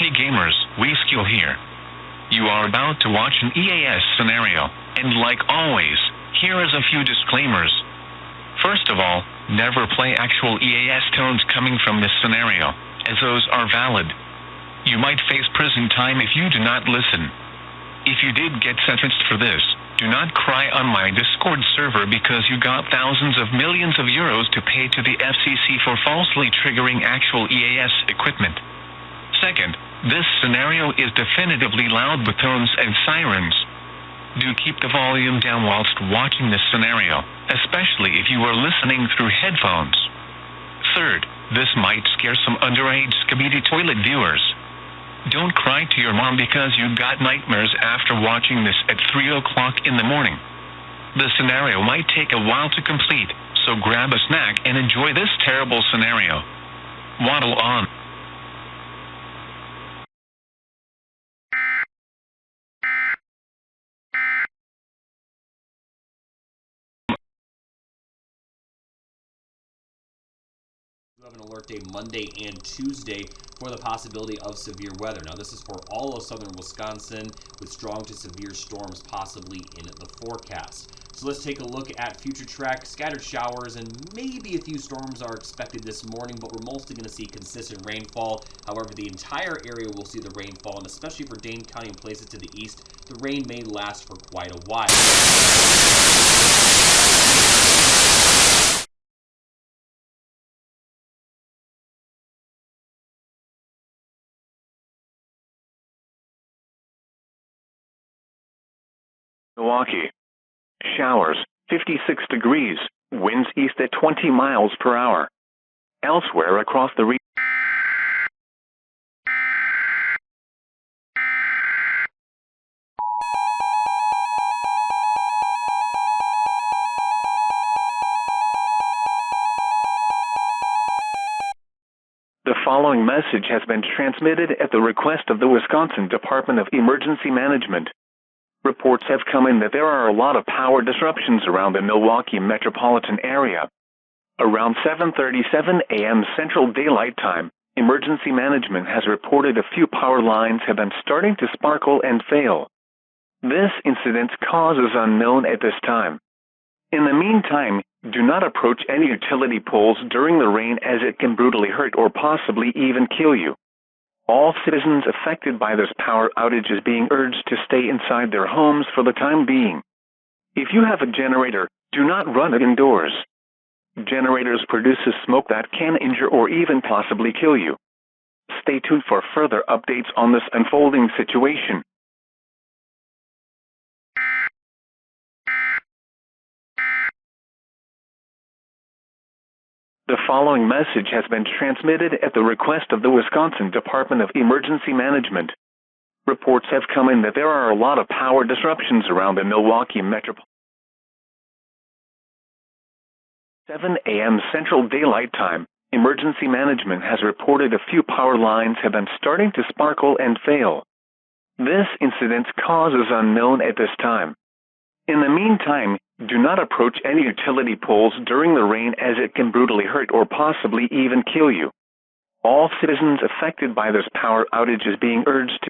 Hey gamers, Skill here. You are about to watch an EAS scenario, and like always, here is a few disclaimers. First of all, never play actual EAS tones coming from this scenario, as those are valid. You might face prison time if you do not listen. If you did get sentenced for this, do not cry on my Discord server because you got thousands of millions of euros to pay to the FCC for falsely triggering actual EAS equipment. Second, this scenario is definitively loud with tones and sirens. Do keep the volume down whilst watching this scenario, especially if you are listening through headphones. Third, this might scare some underage Skibidi toilet viewers. Don't cry to your mom because you got nightmares after watching this at 3 o'clock in the morning. The scenario might take a while to complete, so grab a snack and enjoy this terrible scenario. Waddle on. You have an alert day Monday and Tuesday for the possibility of severe weather. Now, this is for all of southern Wisconsin with strong to severe storms possibly in the forecast. So let's take a look at future track. Scattered showers and maybe a few storms are expected this morning, but we're mostly going to see consistent rainfall. However, the entire area will see the rainfall, and especially for Dane County and places to the east, the rain may last for quite a while. Milwaukee. Showers, 56 degrees, winds east at 20 miles per hour. Elsewhere across the region. The following message has been transmitted at the request of the Wisconsin Department of Emergency Management. Reports have come in that there are a lot of power disruptions around the Milwaukee metropolitan area. Around 7:37 a.m. Central Daylight Time, Emergency Management has reported a few power lines have been starting to sparkle and fail. This incident's cause is unknown at this time. In the meantime, do not approach any utility poles during the rain as it can brutally hurt or possibly even kill you. All citizens affected by this power outage is being urged to stay inside their homes for the time being. If you have a generator, do not run it indoors. Generators produce smoke that can injure or even possibly kill you. Stay tuned for further updates on this unfolding situation. The following message has been transmitted at the request of the Wisconsin Department of Emergency Management. Reports have come in that there are a lot of power disruptions around the Milwaukee metropolitan. 7 a.m. Central Daylight Time, Emergency Management has reported a few power lines have been starting to sparkle and fail. This incident's cause is unknown at this time. In the meantime, do not approach any utility poles during the rain as it can brutally hurt or possibly even kill you. All citizens affected by this power outage is being urged to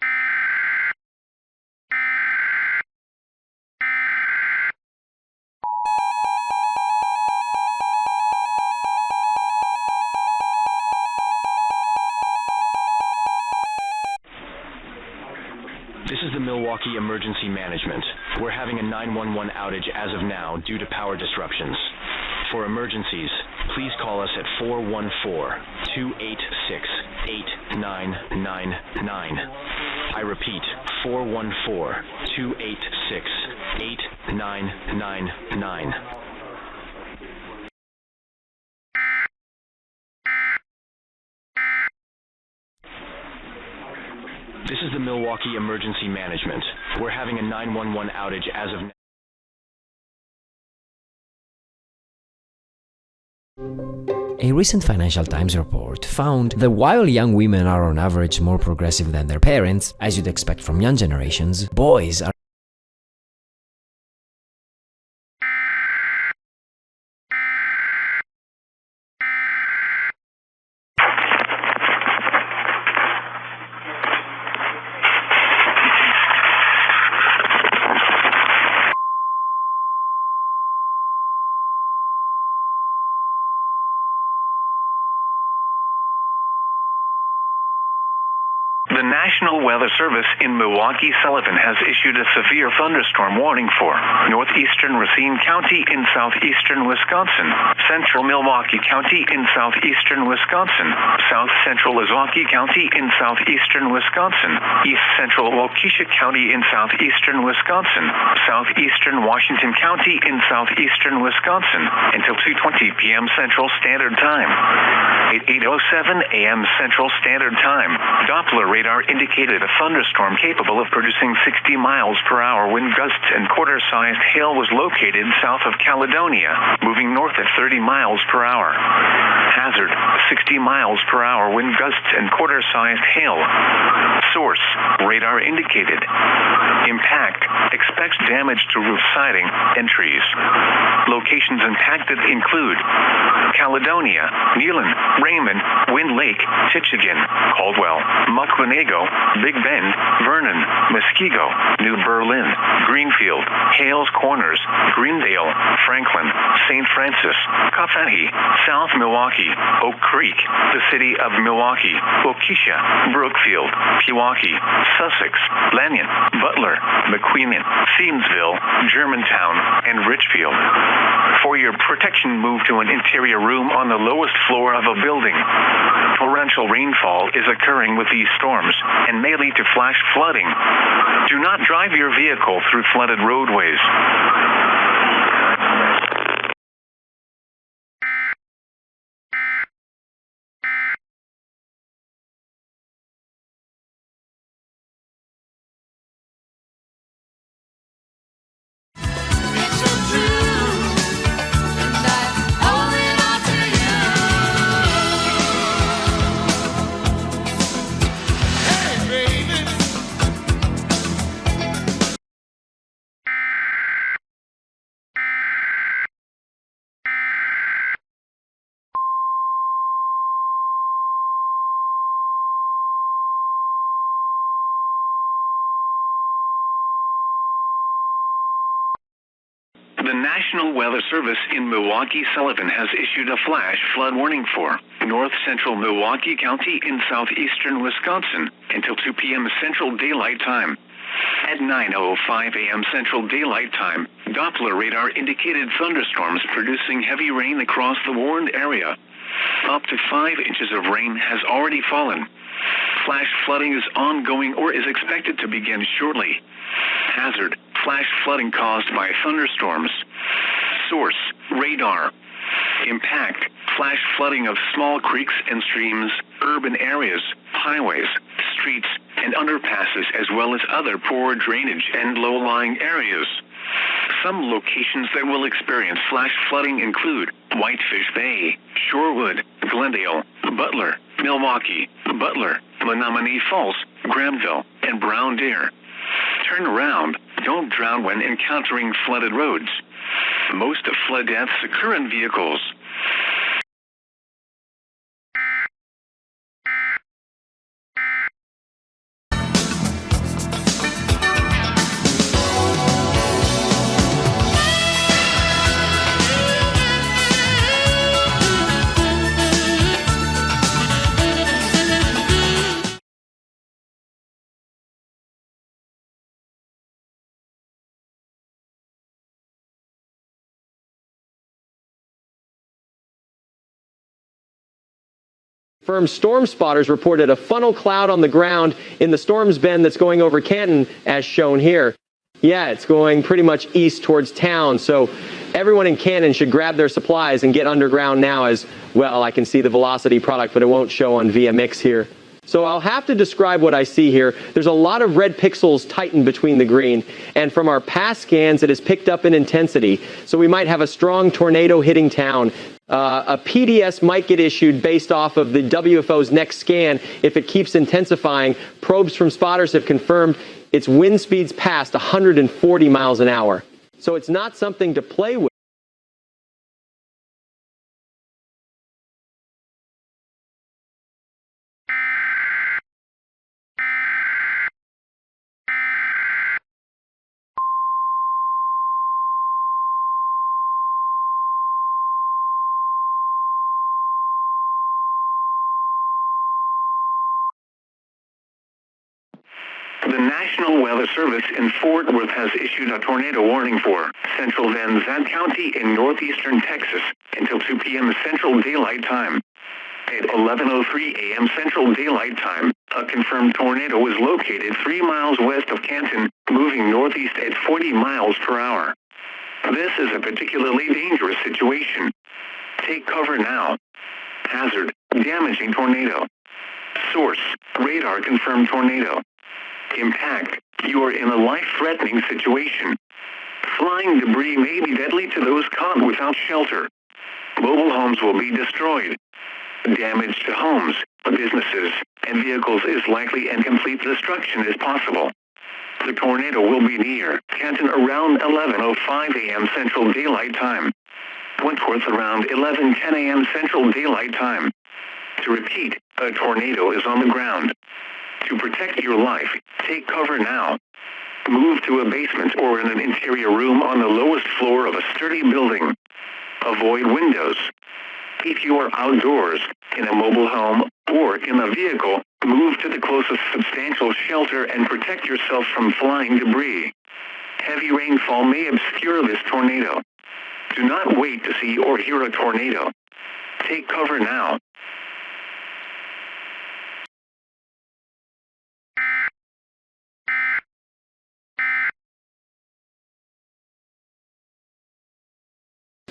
This is the Milwaukee Emergency Management. We're having a 911 outage as of now due to power disruptions. For emergencies, please call us at 414-286-8999. I repeat, 414-286-8999. This is the Milwaukee Emergency Management. We're having a 911 outage as of now. A recent Financial Times report found that while young women are on average more progressive than their parents, as you'd expect from young generations, boys are The National Weather Service in Milwaukee-Sullivan has issued a severe thunderstorm warning for northeastern Racine County in southeastern Wisconsin, central Milwaukee County in southeastern Wisconsin, south central Ozaukee County in southeastern Wisconsin, east central Waukesha County in southeastern Wisconsin, southeastern Washington County in southeastern Wisconsin, until 2:20 p.m. Central Standard Time. At 8:07 a.m. Central Standard Time, Doppler radar indicated a thunderstorm capable of producing 60 miles per hour wind gusts and quarter-sized hail was located south of Caledonia, moving north at 30 miles per hour. Hazard, 60 miles per hour wind gusts and quarter-sized hail. Source, radar indicated. Impact, expects damage to roof siding and trees. Locations impacted include Caledonia, Neyland, Raymond, Wind Lake, Titchigan, Caldwell, Mucklenago, Big Bend, Vernon, Muskego, New Berlin, Greenfield, Hales Corners, Greendale, Franklin, St. Francis, Coffahee, South Milwaukee, Oak Creek, the city of Milwaukee, Waukesha, Brookfield, Pewaukee, Sussex, Lanyon, Butler, McQueenan, Thiemsville, Germantown, and Richfield. For your protection, move to an interior room on the lowest floor of a building. Torrential rainfall is occurring with these storms and may lead to flash flooding. Do not drive your vehicle through flooded roadways. The National Weather Service in Milwaukee-Sullivan has issued a flash flood warning for north central Milwaukee County in southeastern Wisconsin until 2 p.m. Central Daylight Time. At 9:05 a.m. Central Daylight Time, Doppler radar indicated thunderstorms producing heavy rain across the warned area. Up to 5 inches of rain has already fallen. Flash flooding is ongoing or is expected to begin shortly. Hazard, flash flooding caused by thunderstorms. Source, radar. Impact, flash flooding of small creeks and streams, urban areas, highways, streets, and underpasses, as well as other poor drainage and low-lying areas. Some locations that will experience flash flooding include Whitefish Bay, Shorewood, Glendale, Butler, Milwaukee, Butler, Menominee Falls, Granville, and Brown Deer. Turn around. Don't drown when encountering flooded roads. Most of flood deaths occur in vehicles. Firm storm spotters reported a funnel cloud on the ground in the storm's bend that's going over Canton, as shown here. Yeah, it's going pretty much east towards town, so everyone in Canton should grab their supplies and get underground now as well. I can see the velocity product, but it won't show on VMX here. So I'll have to describe what I see here. There's a lot of red pixels tightened between the green, and from our past scans, it has picked up in intensity. So we might have a strong tornado hitting town. A PDS might get issued based off of the WFO's next scan if it keeps intensifying. Probes from spotters have confirmed its wind speeds past 140 miles an hour. So it's not something to play with. The National Weather Service in Fort Worth has issued a tornado warning for central Van Zandt County in northeastern Texas until 2 p.m. Central Daylight Time. At 11:03 a.m. Central Daylight Time, a confirmed tornado was located 3 miles west of Canton, moving northeast at 40 miles per hour. This is a particularly dangerous situation. Take cover now. Hazard: damaging tornado. Source: radar confirmed tornado. Impact: you are in a life-threatening situation. Flying debris may be deadly to those caught without shelter. Mobile homes will be destroyed. Damage to homes, businesses, and vehicles is likely, and complete destruction is possible. The tornado will be near Canton around 11:05 a.m. Central Daylight Time. Wentworth around 11:10 a.m. Central Daylight Time. To repeat, a tornado is on the ground. To protect your life, take cover now. Move to a basement or in an interior room on the lowest floor of a sturdy building. Avoid windows. If you are outdoors, in a mobile home, or in a vehicle, move to the closest substantial shelter and protect yourself from flying debris. Heavy rainfall may obscure this tornado. Do not wait to see or hear a tornado. Take cover now.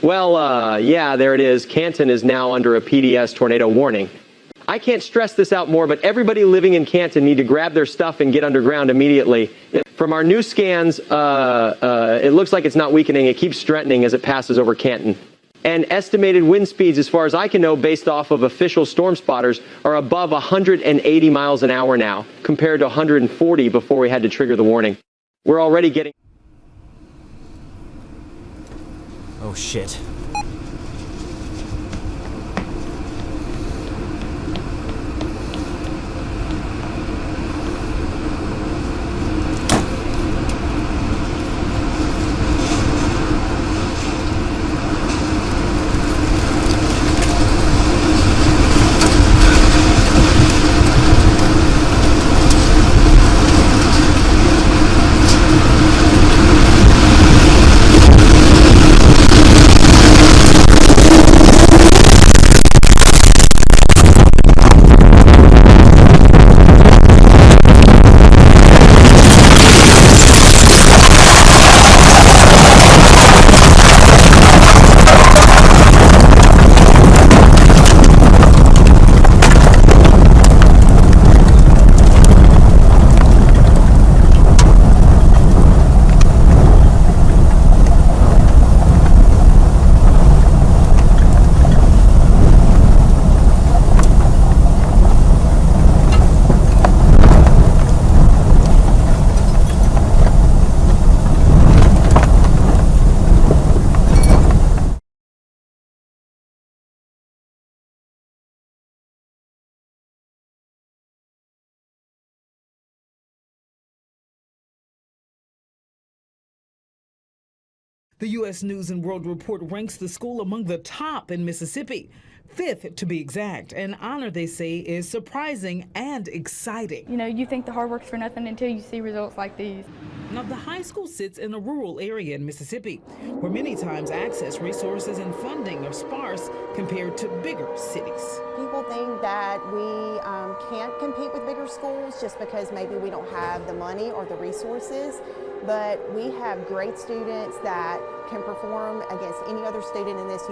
Well, yeah, there it is. Canton is now under a PDS tornado warning. I can't stress this out more, but everybody living in Canton need to grab their stuff and get underground immediately. From our new scans, it looks like it's not weakening. It keeps strengthening as it passes over Canton. And estimated wind speeds, as far as I can know, based off of official storm spotters, are above 180 miles an hour now, compared to 140 before we had to trigger the warning. We're already getting... Oh shit. The U.S. News and World Report ranks the school among the top in Mississippi, 5th to be exact, an honor they say is surprising and exciting. You know, you think the hard work's for nothing until you see results like these. Now, the high school sits in a rural area in Mississippi, where many times access, resources, and funding are sparse compared to bigger cities. People think that we can't compete with bigger schools just because maybe we don't have the money or the resources. But we have great students that can perform against any other student in this.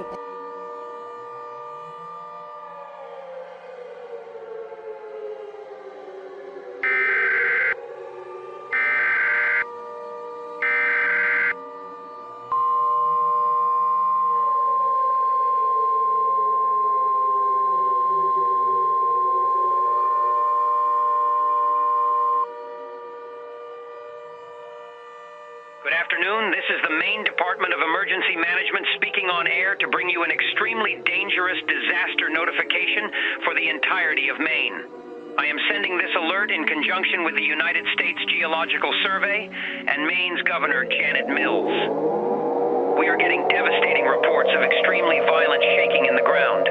Good afternoon. This is the Maine Department of Emergency Management speaking on air to bring you an extremely dangerous disaster notification for the entirety of Maine. I am sending this alert in conjunction with the United States Geological Survey and Maine's Governor Janet Mills. We are getting devastating reports of extremely violent shaking in the ground,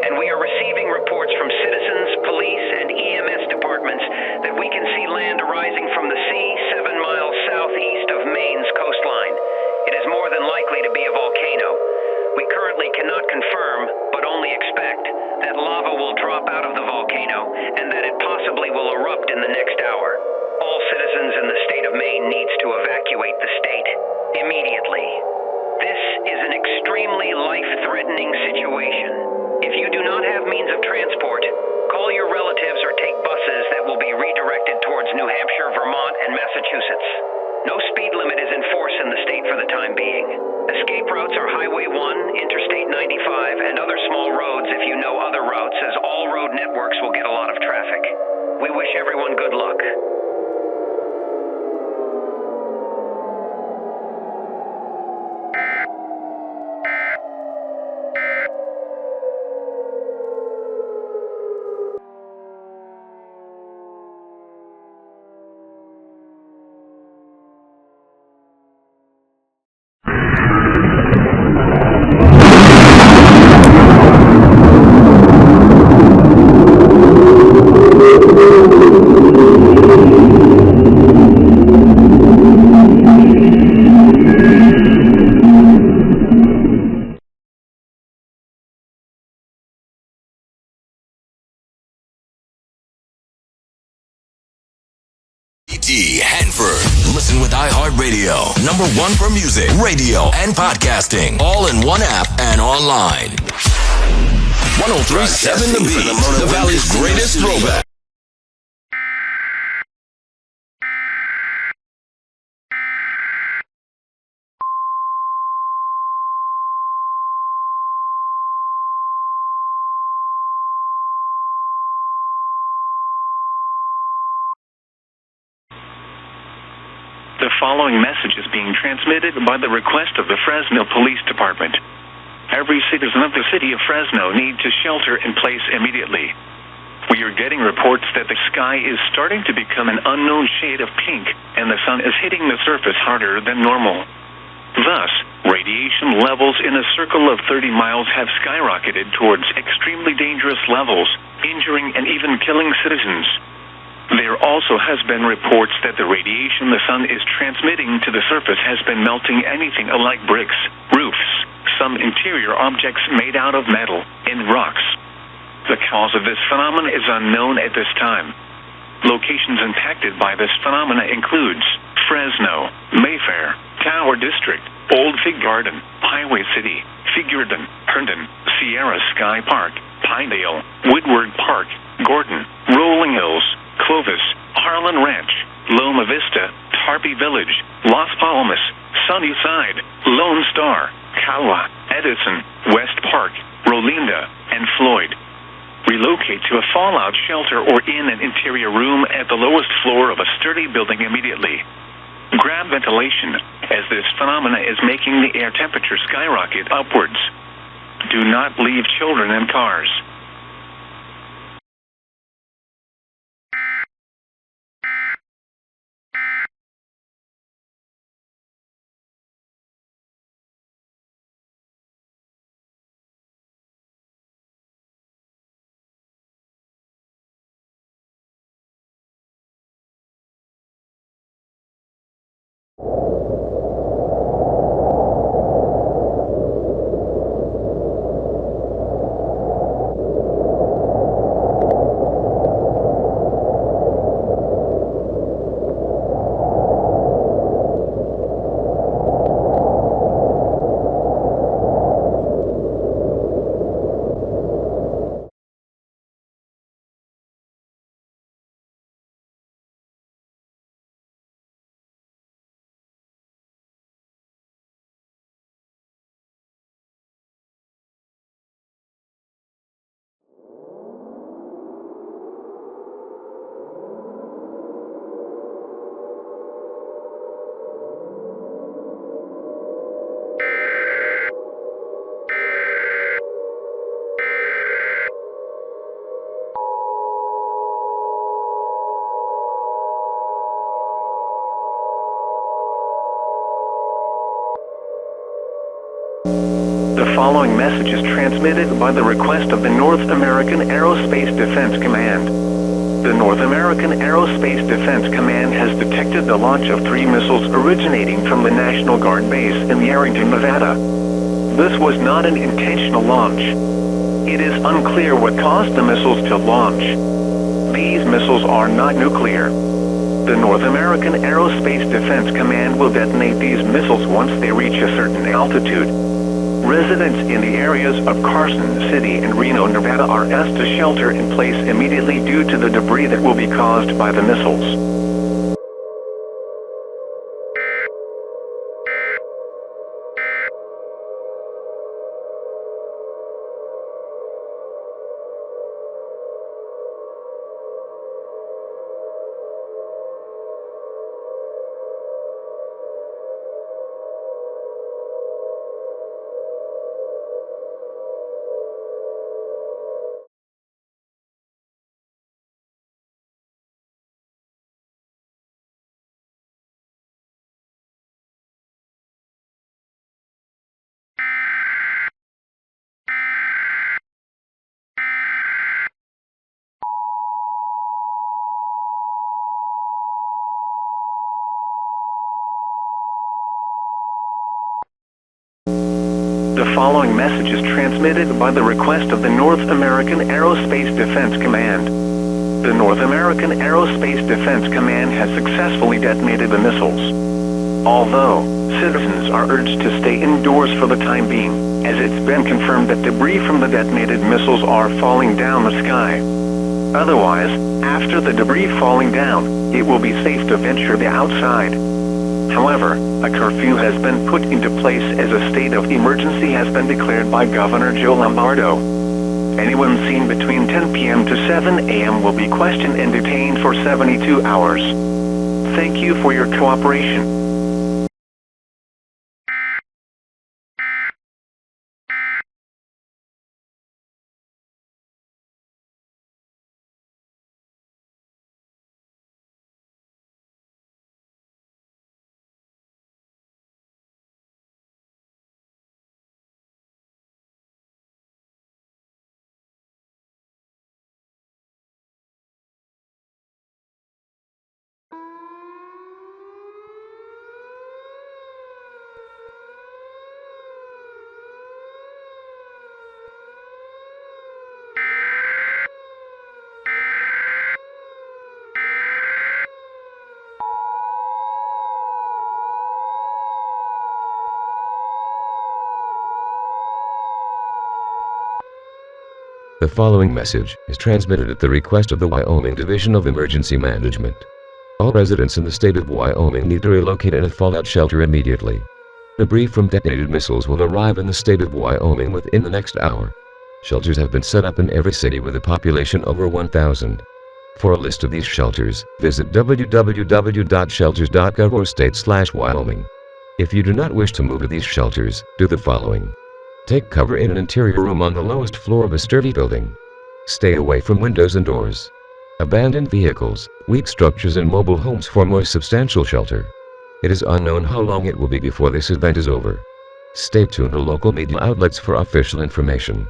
and we are receiving reports from citizens, police, and EMS departments that we can see land arising from the sea 7 miles southeast of Maine's coastline. It is more than likely to be a volcano. We currently cannot confirm, but only expect, that lava will drop out of the volcano and that it possibly will erupt in the next hour. All citizens in the state of Maine needs to evacuate the state immediately. This is an extremely life-threatening situation. If you do not have means of transport, call your relatives or take buses that will be redirected towards New Hampshire, Vermont, and Massachusetts. No speed limit is in force in the state for the time being. Escape routes are Highway 1, Interstate 95, and other small roads if you know other routes, as all road networks will get a lot of traffic. We wish everyone good luck. Hanford. Listen with iHeartRadio. #1 for music, radio, and podcasting. All in one app and online. 103.7 The Beat, the Valley's greatest throwback. The following message is being transmitted by the request of the Fresno Police Department. Every citizen of the city of Fresno needs to shelter in place immediately. We are getting reports that the sky is starting to become an unknown shade of pink and the sun is hitting the surface harder than normal. Thus, radiation levels in a circle of 30 miles have skyrocketed towards extremely dangerous levels, injuring and even killing citizens. There also has been reports that the radiation the sun is transmitting to the surface has been melting anything like bricks, roofs, some interior objects made out of metal, and rocks. The cause of this phenomenon is unknown at this time. Locations impacted by this phenomena includes Fresno, Mayfair, Tower District, Old Fig Garden, Highway City, Figurden, Herndon, Sierra Sky Park, Pinedale, Woodward Park, Gordon, Rolling Hills, Clovis, Harlan Ranch, Loma Vista, Tarpey Village, Las Palmas, Sunnyside, Lone Star, Kawa, Edison, West Park, Rolinda, and Floyd. Relocate to a fallout shelter or in an interior room at the lowest floor of a sturdy building immediately. Grab ventilation, as this phenomena is making the air temperature skyrocket upwards. Do not leave children in cars. The following message is transmitted by the request of the North American Aerospace Defense Command. The North American Aerospace Defense Command has detected the launch of 3 missiles originating from the National Guard base in Yarrington, Nevada. This was not an intentional launch. It is unclear what caused the missiles to launch. These missiles are not nuclear. The North American Aerospace Defense Command will detonate these missiles once they reach a certain altitude. Residents in the areas of Carson City and Reno, Nevada are asked to shelter in place immediately due to the debris that will be caused by the missiles. The following message is transmitted by the request of the North American Aerospace Defense Command. The North American Aerospace Defense Command has successfully detonated the missiles. Although, citizens are urged to stay indoors for the time being, as it's been confirmed that debris from the detonated missiles are falling down the sky. Otherwise, after the debris falling down, it will be safe to venture the outside. However, a curfew has been put into place as a state of emergency has been declared by Governor Joe Lombardo. Anyone seen between 10 p.m. to 7 a.m. will be questioned and detained for 72 hours. Thank you for your cooperation. The following message is transmitted at the request of the Wyoming Division of Emergency Management. All residents in the state of Wyoming need to relocate in a fallout shelter immediately. Debris from detonated missiles will arrive in the state of Wyoming within the next hour. Shelters have been set up in every city with a population over 1,000. For a list of these shelters, visit www.shelters.gov or state/Wyoming. If you do not wish to move to these shelters, do the following. Take cover in an interior room on the lowest floor of a sturdy building. Stay away from windows and doors. Abandoned vehicles, weak structures and mobile homes form more substantial shelter. It is unknown how long it will be before this event is over. Stay tuned to local media outlets for official information.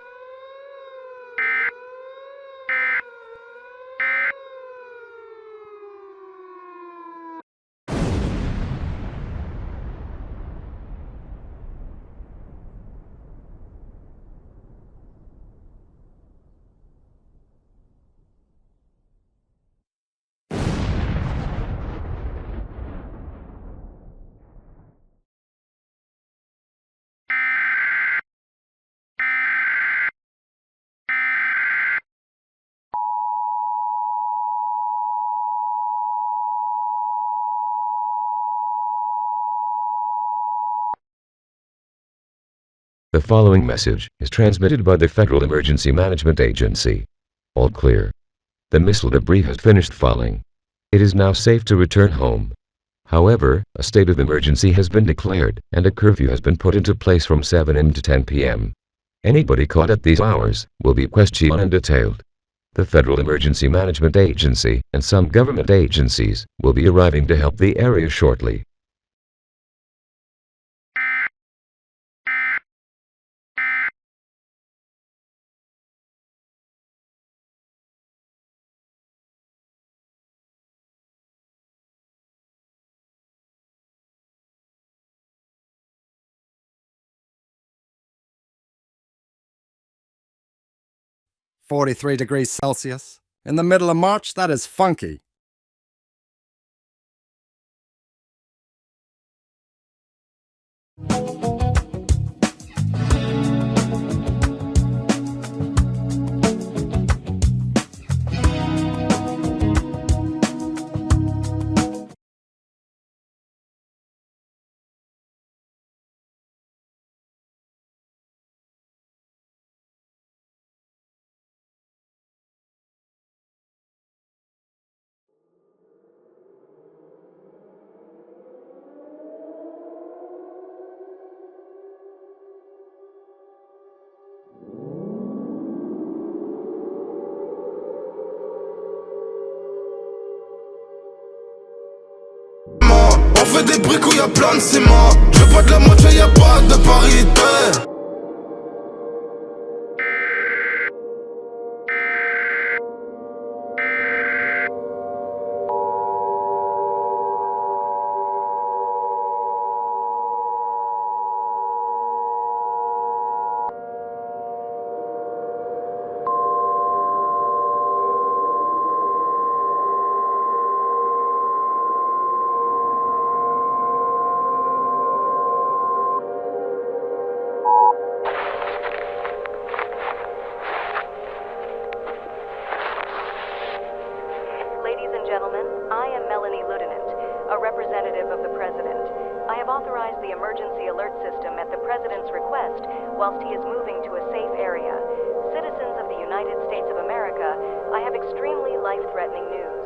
The following message is transmitted by the Federal Emergency Management Agency. All clear. The missile debris has finished falling. It is now safe to return home. However, a state of emergency has been declared, and a curfew has been put into place from 7 a.m. to 10 p.m. Anybody caught at these hours will be questioned and detailed. The Federal Emergency Management Agency and some government agencies will be arriving to help the area shortly. 43 degrees Celsius. In the middle of March, that is funky. On fait des briques où y'a plein de ciment. Je veux pas de la moitié, y'a pas de parité. a representative of the President. I have authorized the emergency alert system at the President's request whilst he is moving to a safe area. Citizens of the United States of America, I have extremely life-threatening news.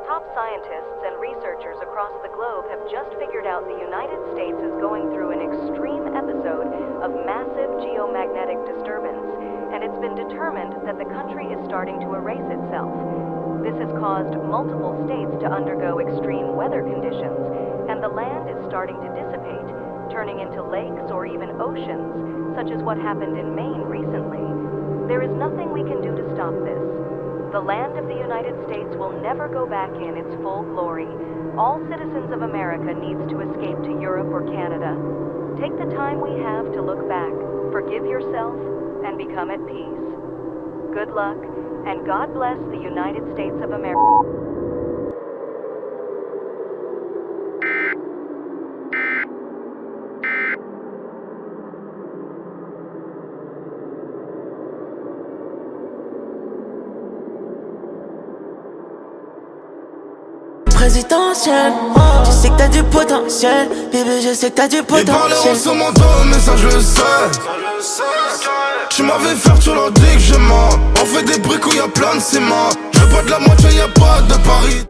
Top scientists and researchers across the globe have just figured out the United States is going through an extreme episode of massive geomagnetic disturbance, and it's been determined that the country is starting to erase itself. This has caused multiple states to undergo extreme weather conditions, and the land is starting to dissipate, turning into lakes or even oceans, such as what happened in Maine recently. There is nothing we can do to stop this. The land of the United States will never go back in its full glory. All citizens of America needs to escape to Europe or Canada. Take the time we have to look back, forgive yourself, and become at peace. Good luck, and God bless the United States of America. Présidentielle, je sais que t'as du potentiel, bébé, je sais que t'as du potentiel. Ils parleront sur mon dos, mais ça je le sais. Tu m'avais fait, tu leur dis que je mens. On fait des briques où y'a plein de ciment. Je veux pas de la moitié, y'a pas de Paris.